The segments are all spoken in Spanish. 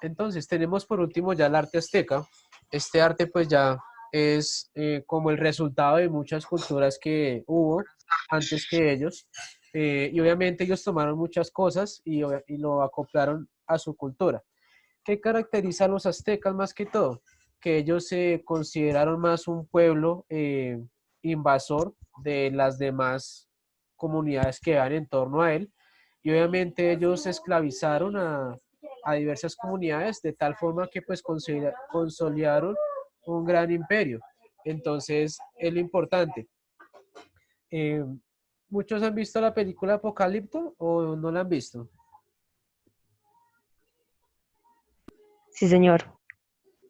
Entonces tenemos por último ya el arte azteca. Este arte pues ya es como el resultado de muchas culturas que hubo antes que ellos. Y obviamente ellos tomaron muchas cosas y lo acoplaron a su cultura. ¿Qué caracteriza a los aztecas más que todo? Que ellos se consideraron más un pueblo invasor de las demás comunidades que van en torno a él. Y obviamente ellos esclavizaron a diversas comunidades de tal forma que pues consolidaron un gran imperio. Entonces es lo importante. Eh, ¿Muchos han visto la película Apocalipto o no la han visto? Sí, señor.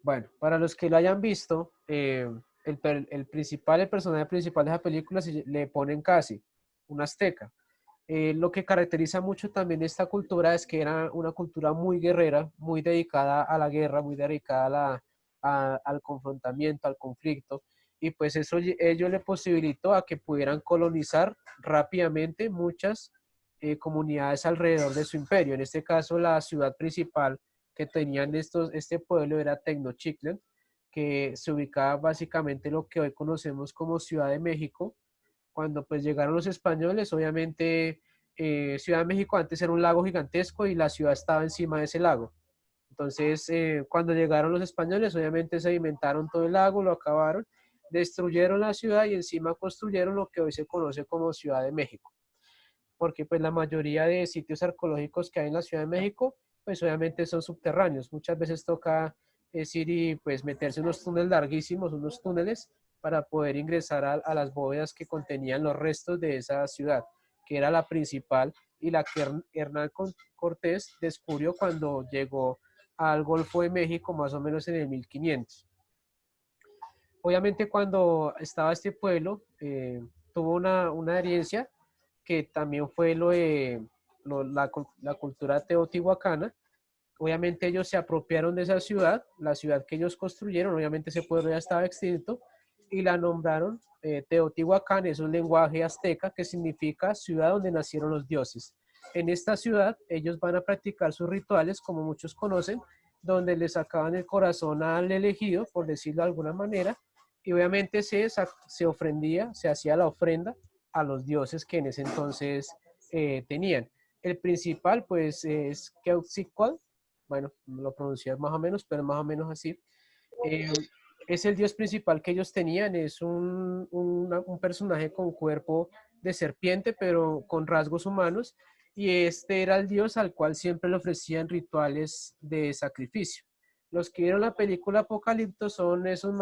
Bueno, para los que lo hayan visto, el personaje principal de esa película le ponen casi un azteca. Lo que caracteriza mucho también esta cultura es que era una cultura muy guerrera, muy dedicada a la guerra, muy dedicada al confrontamiento, al conflicto, y pues eso ello le posibilitó a que pudieran colonizar rápidamente muchas comunidades alrededor de su imperio. En este caso, la ciudad principal que tenían este pueblo era Tenochtitlan, que se ubicaba básicamente en lo que hoy conocemos como Ciudad de México. Cuando pues llegaron los españoles, obviamente Ciudad de México antes era un lago gigantesco y la ciudad estaba encima de ese lago. Entonces, cuando llegaron los españoles, obviamente sedimentaron todo el lago, lo acabaron, destruyeron la ciudad y encima construyeron lo que hoy se conoce como Ciudad de México, porque pues la mayoría de sitios arqueológicos que hay en la Ciudad de México, pues obviamente son subterráneos. Muchas veces toca ir y pues meterse unos túneles larguísimos, unos túneles, para poder ingresar a las bóvedas que contenían los restos de esa ciudad, que era la principal y la que Hernán Cortés descubrió cuando llegó al Golfo de México más o menos en el 1500. Obviamente cuando estaba este pueblo, tuvo una herencia que también fue la cultura teotihuacana. Obviamente ellos se apropiaron de esa ciudad, la ciudad que ellos construyeron, obviamente ese pueblo ya estaba extinto, y la nombraron Teotihuacán, es un lenguaje azteca que significa ciudad donde nacieron los dioses. En esta ciudad ellos van a practicar sus rituales, como muchos conocen, donde le sacaban el corazón al elegido, por decirlo de alguna manera, y obviamente se ofrendía, se hacía la ofrenda a los dioses que en ese entonces tenían. El principal, pues, es Quetzalcóatl, bueno, lo pronuncié más o menos, pero más o menos así. Eh, es el dios principal que ellos tenían, es un personaje con cuerpo de serpiente, pero con rasgos humanos, y este era el dios al cual siempre le ofrecían rituales de sacrificio. Los que vieron la película Apocalipto son esos,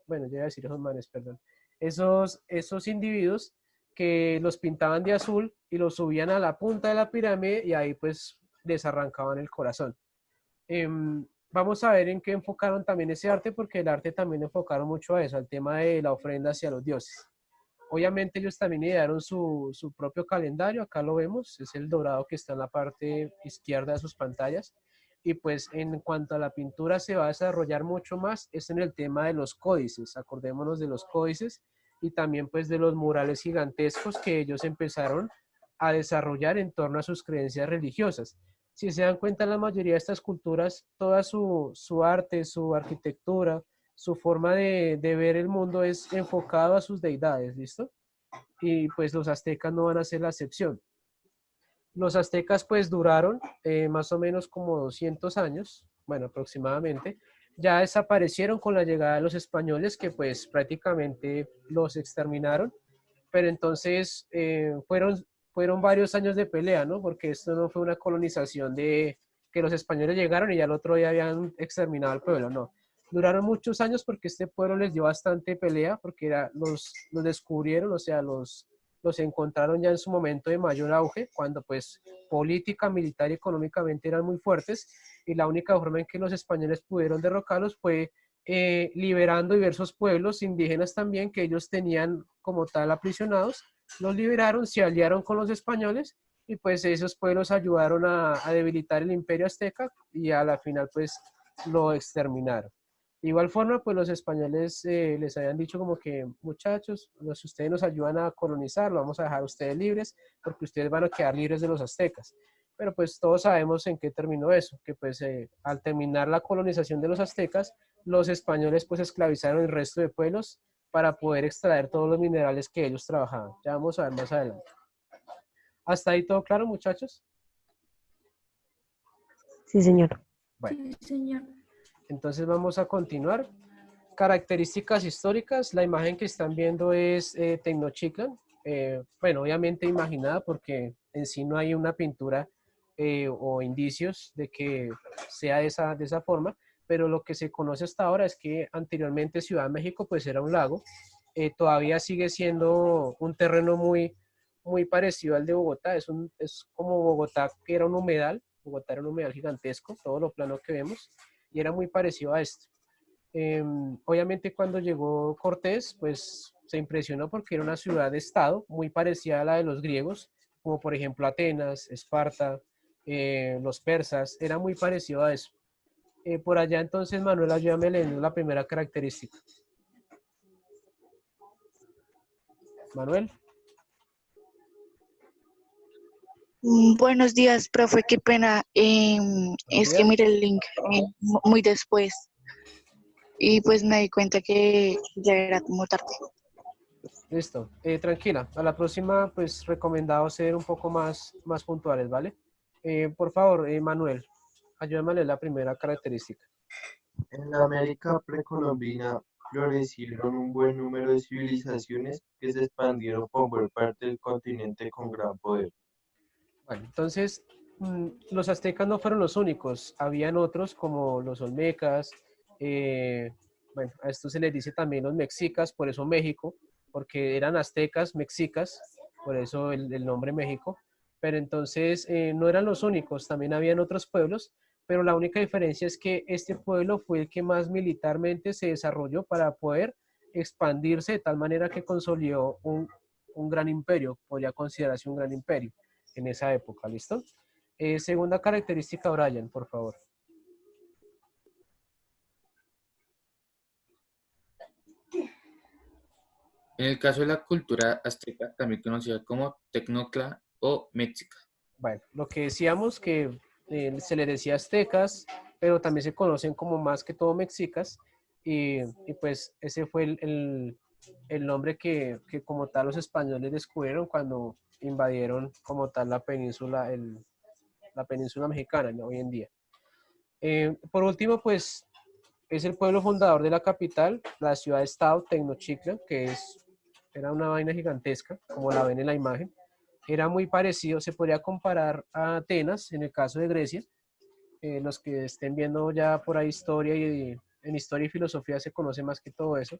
bueno, yo iba a decir esos manes, perdón, esos individuos que los pintaban de azul y los subían a la punta de la pirámide y ahí pues les arrancaban el corazón. Vamos a ver en qué enfocaron también ese arte, porque el arte también enfocaron mucho a eso, al tema de la ofrenda hacia los dioses. Obviamente ellos también idearon su propio calendario, acá lo vemos, es el dorado que está en la parte izquierda de sus pantallas. Y pues en cuanto a la pintura se va a desarrollar mucho más, es en el tema de los códices, acordémonos de los códices y también pues de los murales gigantescos que ellos empezaron a desarrollar en torno a sus creencias religiosas. Si se dan cuenta, la mayoría de estas culturas, toda su arte, su arquitectura, su forma de ver el mundo es enfocado a sus deidades, ¿listo? Y pues los aztecas no van a ser la excepción. Los aztecas pues duraron más o menos como 200 años, bueno, aproximadamente. Ya desaparecieron con la llegada de los españoles que pues prácticamente los exterminaron, pero entonces fueron varios años de pelea, ¿no? Porque esto no fue una colonización de que los españoles llegaron y ya el otro día habían exterminado al pueblo, no. Duraron muchos años porque este pueblo les dio bastante pelea, porque los descubrieron, o sea, los encontraron ya en su momento de mayor auge, cuando pues política, militar y económicamente eran muy fuertes, y la única forma en que los españoles pudieron derrocarlos fue liberando diversos pueblos indígenas también que ellos tenían como tal aprisionados, los liberaron, se aliaron con los españoles y pues esos pueblos ayudaron a debilitar el imperio azteca y a la final pues lo exterminaron. De igual forma, pues los españoles les habían dicho como que, muchachos, si ustedes nos ayudan a colonizar, lo vamos a dejar a ustedes libres, porque ustedes van a quedar libres de los aztecas. pero pues todos sabemos en qué terminó eso, que pues al terminar la colonización de los aztecas, los españoles pues esclavizaron el resto de pueblos para poder extraer todos los minerales que ellos trabajaban. Ya vamos a ver más adelante. ¿Hasta ahí todo claro, muchachos? Sí, señor. Bueno, Sí, señor. entonces vamos a continuar. Características históricas, la imagen que están viendo es Tenochtitlan, bueno, obviamente imaginada porque en sí no hay una pintura o indicios de que sea de esa forma, pero lo que se conoce hasta ahora es que anteriormente Ciudad de México pues era un lago, todavía sigue siendo un terreno muy parecido al de Bogotá, es como Bogotá que era un humedal, Bogotá era un humedal gigantesco, todo lo plano que vemos, y era muy parecido a esto. Obviamente cuando llegó Cortés, pues se impresionó porque era una ciudad-estado muy parecida a la de los griegos, como por ejemplo Atenas, Esparta, los persas, era muy parecido a eso. Por allá entonces, Manuel, ayúdame leyendo la primera característica. Manuel. Buenos días, profe, qué pena. Buenos Es que días. miré el link muy después y pues me di cuenta que ya era como tarde. Listo. Tranquila. A la próxima, pues recomendado ser un poco más puntuales, ¿vale? Por favor, Manuel, ayúdame a leer la primera característica. En la América precolombina florecieron un buen número de civilizaciones que se expandieron por buena parte del continente con gran poder. Bueno, entonces, los aztecas no fueron los únicos, habían otros como los olmecas, bueno, a esto se les dice también los mexicas, por eso México, porque eran aztecas, mexicas, por eso el nombre México, pero entonces no eran los únicos, también habían otros pueblos, pero la única diferencia es que este pueblo fue el que más militarmente se desarrolló para poder expandirse de tal manera que consolidó un gran imperio, podría considerarse un gran imperio en esa época, ¿listo? Segunda característica, Brian, por favor. En el caso de la cultura azteca, también conocida como Tecnocla o Mexica. Bueno, lo que decíamos que se le decía aztecas, pero también se conocen como más que todo mexicas, y pues ese fue el nombre que como tal los españoles descubrieron cuando invadieron como tal la península, la península mexicana, ¿no? Hoy en día. Por último, pues es el pueblo fundador de la capital, la ciudad-estado Tenochtitlan, era una vaina gigantesca, como la ven en la imagen. Era muy parecido, se podría comparar a Atenas, en el caso de Grecia. Los que estén viendo ya por ahí historia y en historia y filosofía se conoce más que todo eso.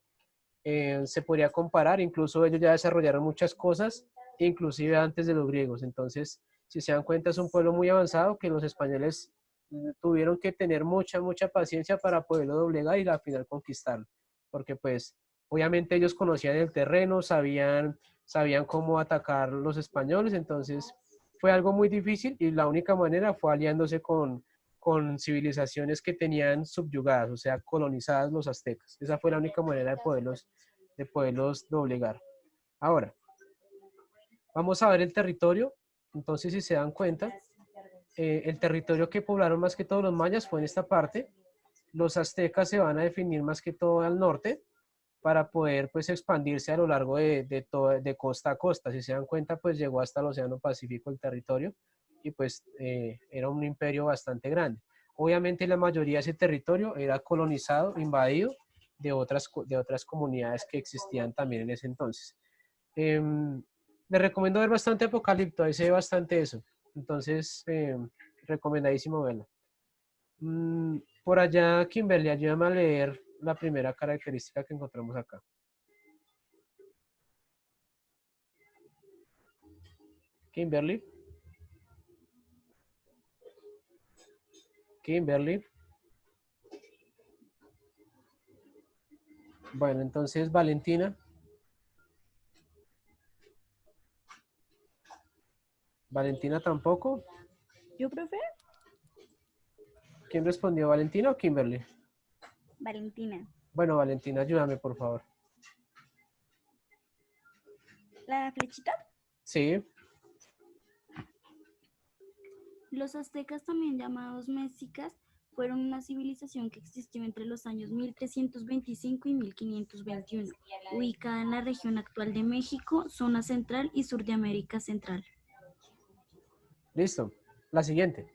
Se podría comparar, incluso ellos ya desarrollaron muchas cosas, inclusive antes de los griegos. Entonces, si se dan cuenta, es un pueblo muy avanzado que los españoles tuvieron que tener mucha paciencia para poderlo doblegar y al final conquistarlo. Porque pues, obviamente ellos conocían el terreno, sabían cómo atacar los españoles, entonces fue algo muy difícil y la única manera fue aliándose con civilizaciones que tenían subyugadas, o sea, colonizadas los aztecas. Esa fue la única manera de poderlos doblegar. Ahora, vamos a ver el territorio. Entonces, si se dan cuenta, el territorio que poblaron más que todos los mayas fue en esta parte. Los aztecas se van a definir más que todo al norte para poder pues expandirse a lo largo de costa a costa. Si se dan cuenta, pues llegó hasta el Océano Pacífico el territorio y pues era un imperio bastante grande. Obviamente la mayoría de ese territorio era colonizado, invadido de otras comunidades que existían también en ese entonces. Les recomiendo ver bastante Apocalipto, ahí se ve bastante eso. Entonces, recomendadísimo verlo. Por allá, Kimberly, ayúdame a leer la primera característica que encontramos acá. Kimberly. Kimberly. Bueno, entonces Valentina. Valentina tampoco. ¿Yo, profe? ¿Quién respondió, Valentina o Kimberly? Valentina. Bueno, Valentina, ayúdame, por favor. ¿La flechita? Sí. Los aztecas, también llamados mexicas, fueron una civilización que existió entre los años 1325 y 1521, ubicada en la región actual de México, zona central y sur de América Central. Listo. La siguiente.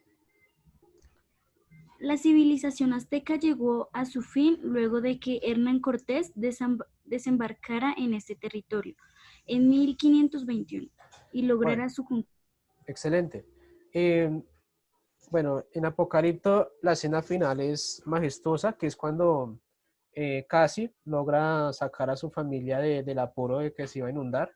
La civilización azteca llegó a su fin luego de que Hernán Cortés desembarcara en este territorio en 1521 y Bueno, lograra su conquista. excelente. Bueno, en Apocalipto la escena final es majestuosa, que es cuando Casi logra sacar a su familia del apuro de que se iba a inundar,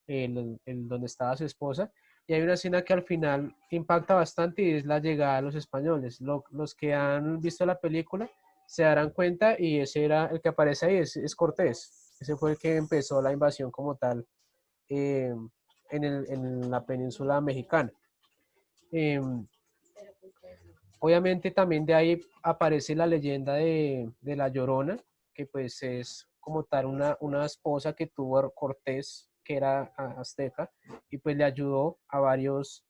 donde estaba su esposa. Y hay una escena que al final impacta bastante y es la llegada de los españoles. Los que han visto la película se darán cuenta y ese era el que aparece ahí, es Cortés. Ese fue el que empezó la invasión como tal eh, en la península mexicana. Obviamente también de ahí aparece la leyenda de La Llorona, que pues es como tal una esposa que tuvo Cortés, que era azteca, y pues le ayudó varias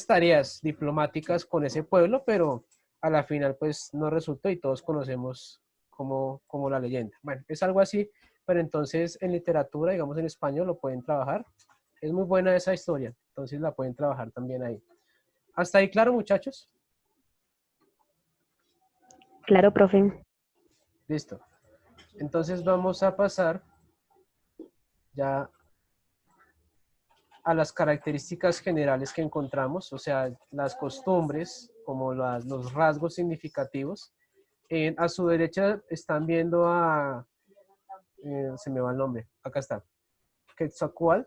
tareas diplomáticas con ese pueblo, pero a la final pues no resultó y todos conocemos como la leyenda. Bueno, es algo así, pero entonces en literatura, digamos en español, lo pueden trabajar. Es muy buena esa historia, entonces la pueden trabajar también ahí. ¿Hasta ahí claro, muchachos? Claro, profe. Listo. Entonces vamos a pasar ya a las características generales que encontramos, o sea, las costumbres, como los rasgos significativos. A su derecha están viendo se me va el nombre, acá está, Quetzalcóatl,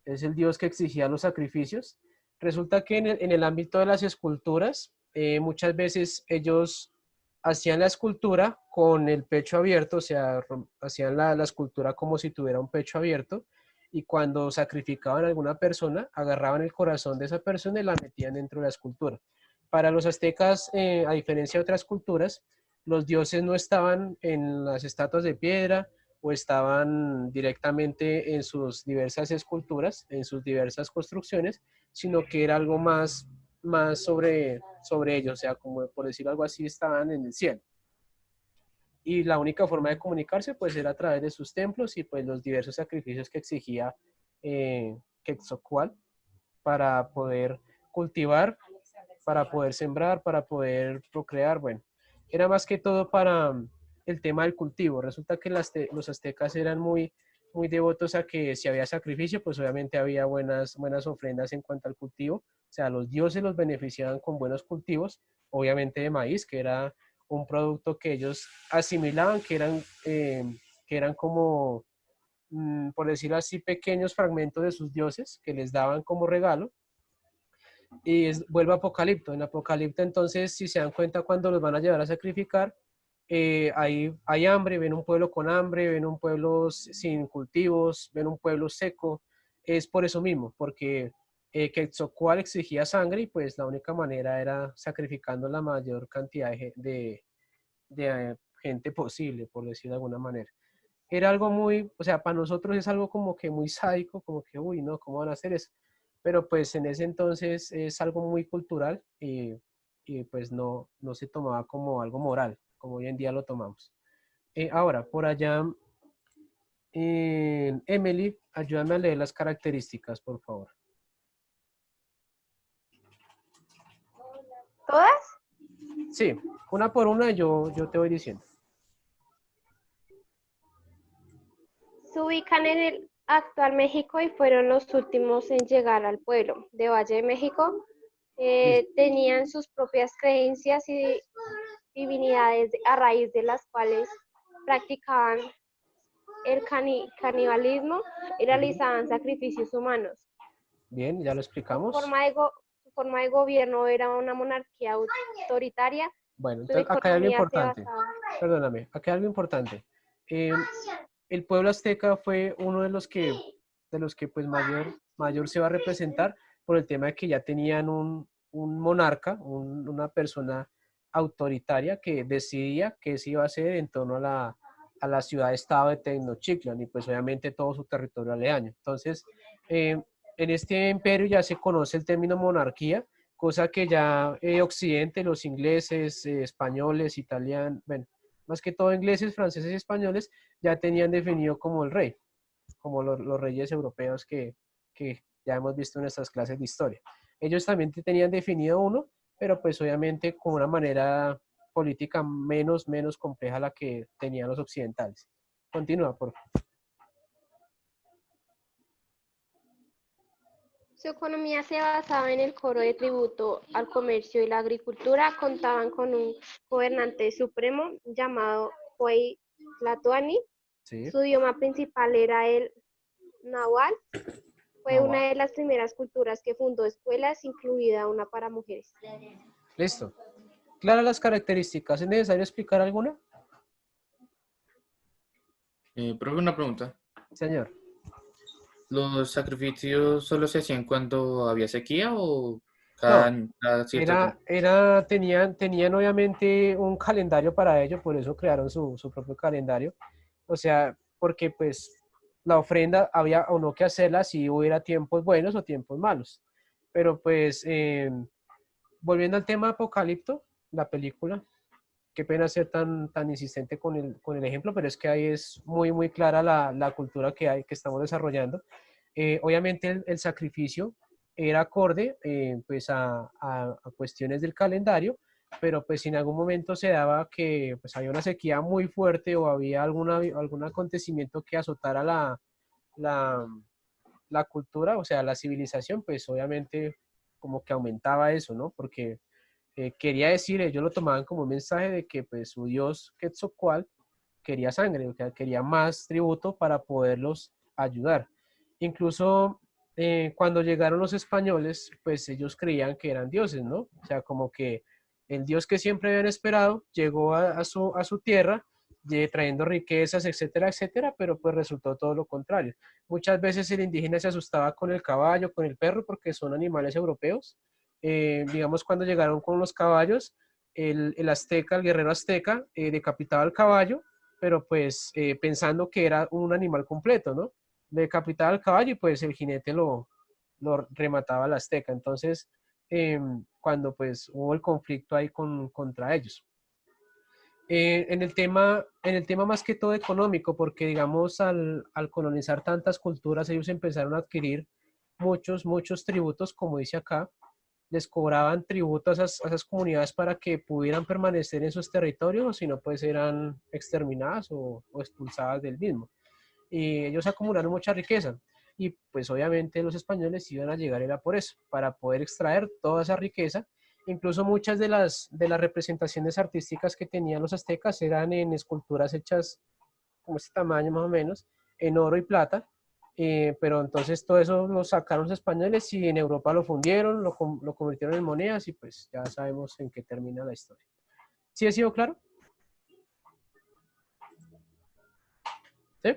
es el dios que exigía los sacrificios. Resulta que en el ámbito de las esculturas, muchas veces ellos hacían la escultura con el pecho abierto, o sea, hacían la escultura como si tuviera un pecho abierto, y cuando sacrificaban a alguna persona, agarraban el corazón de esa persona y la metían dentro de la escultura. Para los aztecas, a diferencia de otras culturas, los dioses no estaban en las estatuas de piedra o estaban directamente en sus diversas esculturas, en sus diversas construcciones, sino que era algo más sobre ellos, o sea, como por decirlo algo así, estaban en el cielo. Y la única forma de comunicarse pues era a través de sus templos y pues los diversos sacrificios que exigía Quetzalcóatl para poder cultivar, para poder sembrar, para poder procrear, bueno, era más que todo para el tema del cultivo. Resulta que los aztecas eran muy devotos a que si había sacrificio, pues obviamente había buenas ofrendas en cuanto al cultivo. O sea, los dioses los beneficiaban con buenos cultivos, obviamente de maíz, que era un producto que ellos asimilaban, que eran como, por decirlo así, pequeños fragmentos de sus dioses que les daban como regalo. Y vuelve a Apocalipto. En Apocalipto, entonces, si se dan cuenta, cuando los van a llevar a sacrificar, hay hambre, ven un pueblo con hambre, ven un pueblo sin cultivos, ven un pueblo seco. Es por eso mismo, porque Quetzalcóatl exigía sangre y pues la única manera era sacrificando la mayor cantidad de gente posible, por decirlo de alguna manera. Era algo muy, o sea, para nosotros es algo como que muy sádico, como que, uy, no, ¿cómo van a hacer eso? Pero pues en ese entonces es algo muy cultural y pues no se tomaba como algo moral, como hoy en día lo tomamos. Ahora, por allá, Emily, ayúdame a leer las características, por favor. ¿Todas? Sí, una por una yo te voy diciendo. Se ubican en el actual México y fueron los últimos en llegar al pueblo de Valle de México. Tenían sus propias creencias y divinidades a raíz de las cuales practicaban el canibalismo y realizaban sacrificios humanos. Bien, ya lo explicamos. Su forma de gobierno era una monarquía autoritaria. Bueno, Su entonces acá hay algo economía se importante. basaba. Perdóname, acá hay algo importante. El pueblo azteca fue uno de los que pues mayor se va a representar por el tema de que ya tenían un monarca, una persona autoritaria que decidía qué se iba a hacer en torno a la ciudad-estado de Tenochtitlan y pues obviamente todo su territorio aledaño. Entonces, en este imperio ya se conoce el término monarquía, cosa que ya Occidente, los ingleses, españoles, italianos, bueno, más que todo ingleses, franceses y españoles, ya tenían definido como el rey, como los reyes europeos que ya hemos visto en nuestras clases de historia. Ellos también tenían definido uno, pero pues obviamente con una manera política menos compleja a la que tenían los occidentales. Continúa, por favor. Su economía se basaba en el cobro de tributo al comercio y la agricultura. Contaban con un gobernante supremo llamado Huey Tlatoani. Sí, Su idioma principal era el náhuatl. Fue una náhuatl. de las primeras culturas que fundó escuelas, incluida una para mujeres. Listo. Claras las características. ¿Es necesario explicar alguna? Profe, una pregunta. Señor. ¿Los sacrificios solo se hacían cuando había sequía o No, cada cierto tiempo? tenían obviamente un calendario para ello, por eso crearon su propio calendario. O sea, porque pues la ofrenda había o no que hacerla si hubiera tiempos buenos o tiempos malos. Pero pues, volviendo al tema Apocalipto, la película, qué pena ser tan insistente con el ejemplo, pero es que ahí es muy clara la cultura que estamos desarrollando. Obviamente el sacrificio era acorde pues a cuestiones del calendario, pero pues si en algún momento se daba que pues había una sequía muy fuerte o había algún acontecimiento que azotara la, la cultura, o sea, la civilización, pues obviamente como que aumentaba eso, ¿no? Porque quería decir, ellos lo tomaban como un mensaje de que pues su dios Quetzalcóatl quería sangre, o sea, quería más tributo para poderlos ayudar. Incluso cuando llegaron los españoles, pues ellos creían que eran dioses, ¿no? O sea, como que el dios que siempre habían esperado llegó a su tierra trayendo riquezas, etcétera, etcétera, pero pues resultó todo lo contrario. Muchas veces el indígena se asustaba con el caballo, con el perro, porque son animales europeos. Digamos, cuando llegaron con los caballos, el azteca, el guerrero azteca, decapitaba al caballo, pero pues pensando que era un animal completo, ¿no? Le decapitaba al caballo y pues el jinete lo remataba al azteca. Entonces, cuando pues hubo el conflicto ahí contra ellos. En el tema más que todo económico, porque digamos al colonizar tantas culturas, ellos empezaron a adquirir muchos tributos, como dice acá, les cobraban tributo a esas comunidades para que pudieran permanecer en sus territorios, o si no, pues eran exterminadas o expulsadas del mismo. Y ellos acumularon mucha riqueza. Y pues obviamente los españoles iban a llegar, era por eso, para poder extraer toda esa riqueza. Incluso muchas de las representaciones artísticas que tenían los aztecas eran en esculturas hechas como este tamaño más o menos, en oro y plata. Pero entonces todo eso lo sacaron los españoles y en Europa lo fundieron, lo convirtieron en monedas y pues ya sabemos en qué termina la historia. ¿Sí ha sido claro? ¿Sí?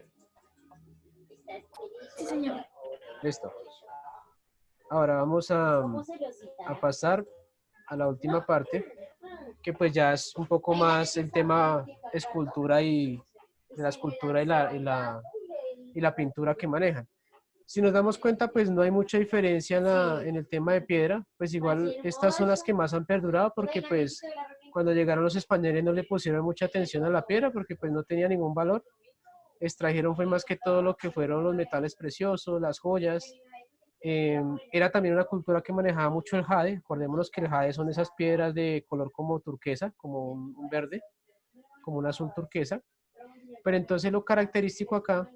Sí, señor. Listo. Ahora vamos a pasar a la última parte, que pues ya es un poco más el tema escultura y de la escultura y la pintura que manejan. Si nos damos cuenta, pues no hay mucha diferencia en el tema de piedra, pues igual estas son las que más han perdurado porque pues cuando llegaron los españoles no le pusieron mucha atención a la piedra porque pues no tenía ningún valor. Extrajeron fue más que todo lo que fueron los metales preciosos, las joyas. Era también una cultura que manejaba mucho el jade. Acordémonos que el jade son esas piedras de color como turquesa, como un verde, como un azul turquesa. Pero entonces lo característico acá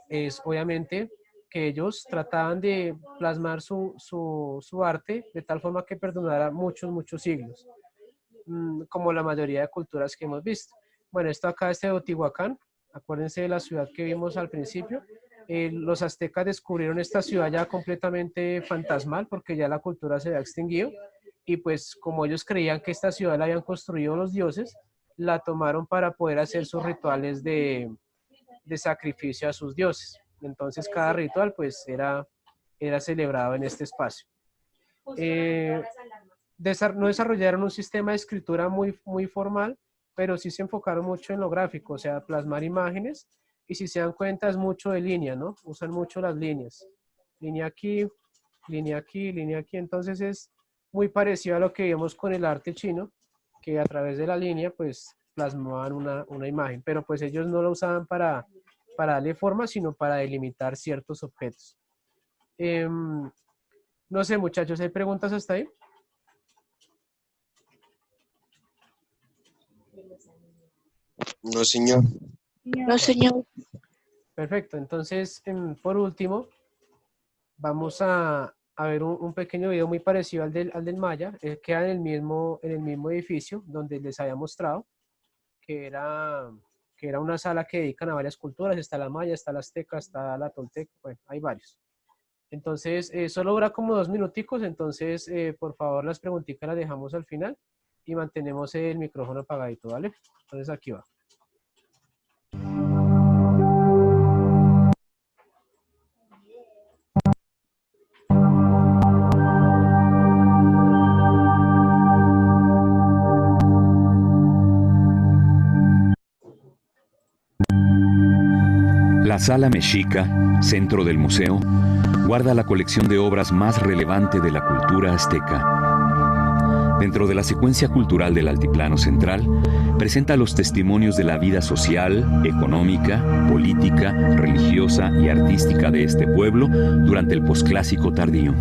es obviamente que ellos trataban de plasmar su arte de tal forma que perdurara muchos siglos, como la mayoría de culturas que hemos visto. Bueno, esto acá es Teotihuacán, acuérdense de la ciudad que vimos al principio. Los aztecas descubrieron esta ciudad ya completamente fantasmal porque ya la cultura se había extinguido y pues como ellos creían que esta ciudad la habían construido los dioses, la tomaron para poder hacer sus rituales de sacrificio a sus dioses. Entonces cada ritual pues era celebrado en este espacio. No desarrollaron un sistema de escritura muy formal, pero sí se enfocaron mucho en lo gráfico, o sea, plasmar imágenes, y si se dan cuenta es mucho de línea, ¿no? Usan mucho las líneas. línea aquí, línea aquí, línea aquí. Entonces es muy parecido a lo que vemos con el arte chino, que a través de la línea pues plasmaban una imagen, pero pues ellos no lo usaban para darle forma, sino para delimitar ciertos objetos. No sé, muchachos, ¿hay preguntas hasta ahí? No, señor. No, señor. Perfecto, entonces, por último, vamos a ver un pequeño video muy parecido al del Maya. Queda en el mismo edificio donde les había mostrado, que era una sala que dedican a varias culturas. Está la Maya, está la Azteca, está la Tolteca, bueno, hay varios. Entonces, solo dura como 2 minuticos, entonces, por favor, las preguntitas las dejamos al final y mantenemos el micrófono apagadito, ¿vale? Entonces, aquí va. La Sala Mexica, centro del museo, guarda la colección de obras más relevante de la cultura azteca. Dentro de la secuencia cultural del Altiplano Central, presenta los testimonios de la vida social, económica, política, religiosa y artística de este pueblo durante el posclásico tardío.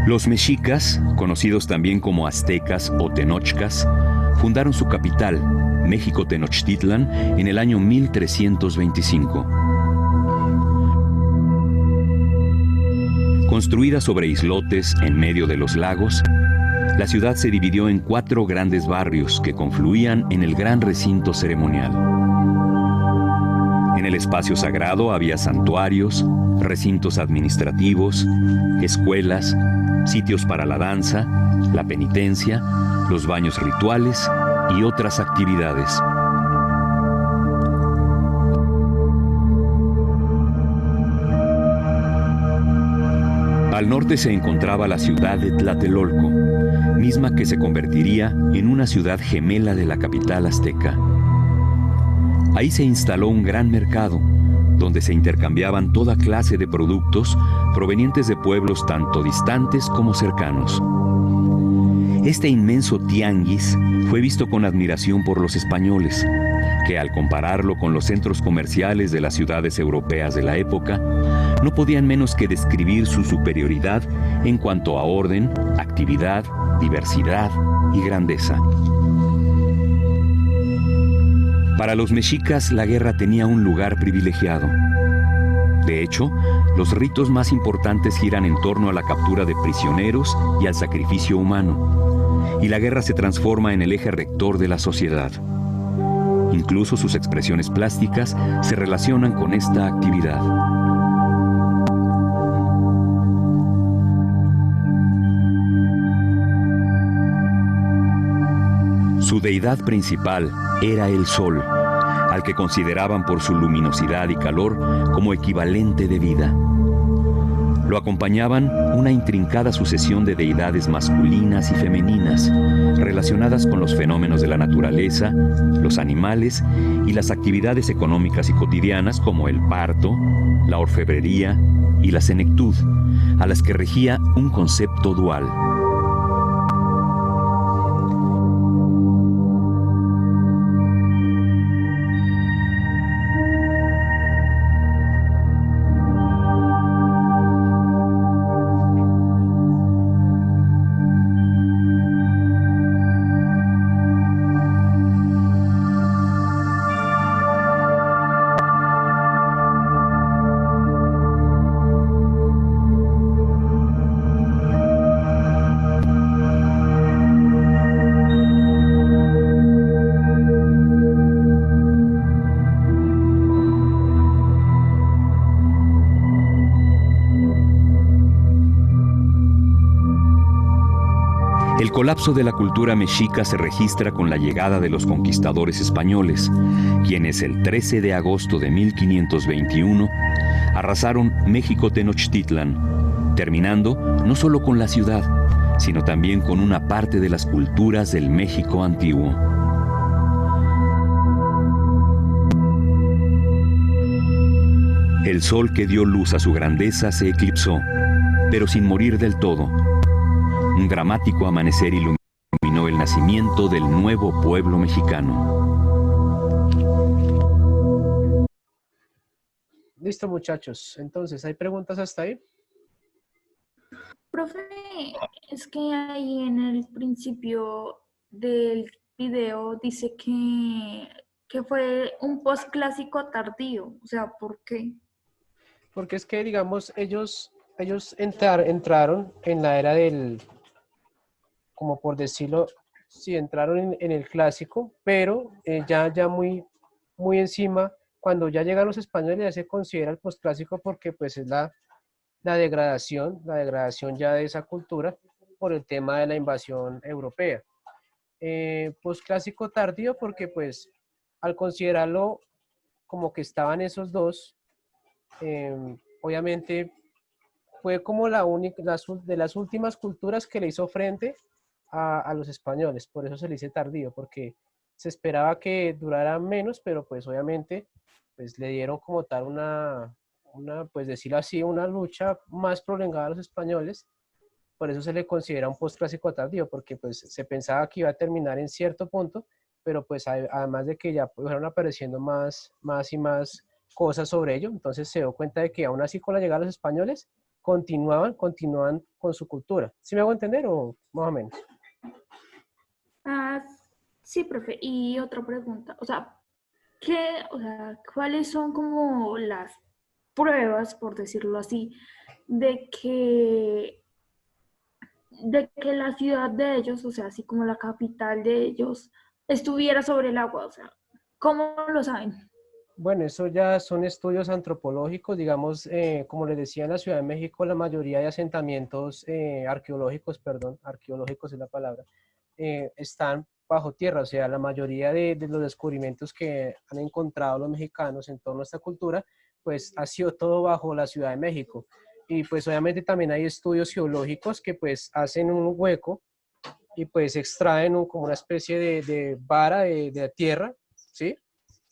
Los mexicas, conocidos también como aztecas o tenochcas, fundaron su capital, México Tenochtitlan, en el año 1325. Construida sobre islotes en medio de los lagos, la ciudad se dividió en 4 grandes barrios que confluían en el gran recinto ceremonial. En el espacio sagrado había santuarios, recintos administrativos, escuelas, sitios para la danza, la penitencia, los baños rituales y otras actividades. Al norte se encontraba la ciudad de Tlatelolco, misma que se convertiría en una ciudad gemela de la capital azteca. Ahí se instaló un gran mercado, donde se intercambiaban toda clase de productos provenientes de pueblos tanto distantes como cercanos. Este inmenso tianguis fue visto con admiración por los españoles, que al compararlo con los centros comerciales de las ciudades europeas de la época, no podían menos que describir su superioridad en cuanto a orden, actividad, diversidad y grandeza. Para los mexicas, la guerra tenía un lugar privilegiado. De hecho, los ritos más importantes giran en torno a la captura de prisioneros y al sacrificio humano, y la guerra se transforma en el eje rector de la sociedad. Incluso sus expresiones plásticas se relacionan con esta actividad. Su deidad principal era el sol, al que consideraban por su luminosidad y calor como equivalente de vida. Lo acompañaban una intrincada sucesión de deidades masculinas y femeninas, relacionadas con los fenómenos de la naturaleza, los animales y las actividades económicas y cotidianas como el parto, la orfebrería y la senectud, a las que regía un concepto dual. El colapso de la cultura mexica se registra con la llegada de los conquistadores españoles, quienes el 13 de agosto de 1521 arrasaron México Tenochtitlan, terminando no solo con la ciudad, sino también con una parte de las culturas del México antiguo. El sol que dio luz a su grandeza se eclipsó, pero sin morir del todo. Un dramático amanecer iluminó el nacimiento del nuevo pueblo mexicano. Listo, muchachos. Entonces, ¿hay preguntas hasta ahí? Profe, es que ahí en el principio del video dice que fue un postclásico tardío. O sea, ¿por qué? Porque es que, digamos, ellos entraron en la era del, como por decirlo, sí, entraron en el clásico, pero ya muy encima, cuando ya llegan los españoles ya se considera el posclásico porque pues es la degradación ya de esa cultura por el tema de la invasión europea. Posclásico tardío porque pues al considerarlo como que estaban esos dos, obviamente fue como la única, de las últimas culturas que le hizo frente a los españoles, por eso se le dice tardío, porque se esperaba que durara menos, pero pues obviamente pues le dieron como tal pues decirlo así, una lucha más prolongada a los españoles, por eso se le considera un postclásico tardío, porque pues se pensaba que iba a terminar en cierto punto, pero pues además de que ya fueron apareciendo más y más cosas sobre ello, entonces se dio cuenta de que aún así con la llegada de los españoles continuaban con su cultura. ¿Sí me hago entender o más o menos? Ah, sí, profe. Y otra pregunta, o sea, ¿cuáles son como las pruebas, por decirlo así, de que la ciudad de ellos, o sea, así como la capital de ellos, estuviera sobre el agua? O sea, ¿cómo lo saben? Bueno, eso ya son estudios antropológicos, digamos, como les decía, en la Ciudad de México la mayoría de asentamientos arqueológicos es la palabra, están bajo tierra, o sea, la mayoría de los descubrimientos que han encontrado los mexicanos en torno a esta cultura, pues ha sido todo bajo la Ciudad de México. Y pues obviamente también hay estudios geológicos que pues hacen un hueco y pues extraen como una especie de vara de tierra, ¿sí?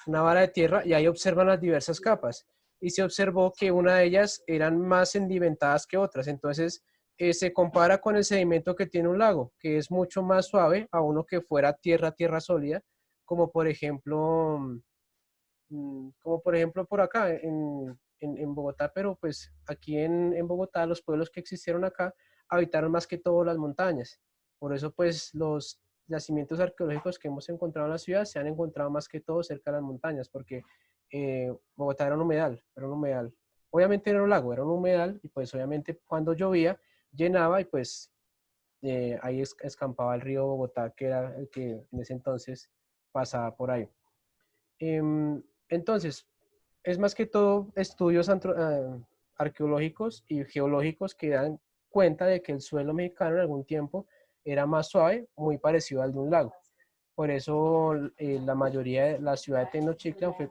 Una vara de tierra y ahí observan las diversas capas. Y se observó que una de ellas eran más sedimentadas que otras. Entonces, se compara con el sedimento que tiene un lago, que es mucho más suave a uno que fuera tierra sólida, como por ejemplo, por acá en Bogotá, pero pues aquí en Bogotá los pueblos que existieron acá habitaron más que todo las montañas. Por eso pues los yacimientos arqueológicos que hemos encontrado en la ciudad se han encontrado más que todo cerca de las montañas, porque Bogotá era un humedal. Obviamente era un lago, era un humedal, y pues obviamente cuando llovía llenaba y pues ahí escampaba el río Bogotá, que era el que en ese entonces pasaba por ahí. Entonces, es más que todo estudios arqueológicos y geológicos que dan cuenta de que el suelo mexicano en algún tiempo era más suave, muy parecido al de un lago. Por eso la mayoría de la ciudad de Tenochtitlan fue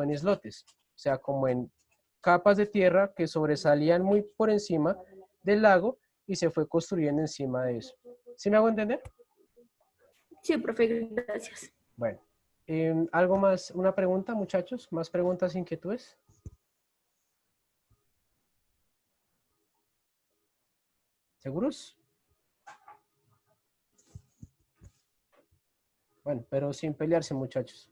en islotes, o sea, como en capas de tierra que sobresalían muy por encima del lago y se fue construyendo encima de eso. ¿Sí me hago entender? Sí, profe, gracias. Bueno, ¿algo más? ¿Una pregunta, muchachos? ¿Más preguntas, inquietudes? ¿Seguros? Bueno, pero sin pelearse, muchachos.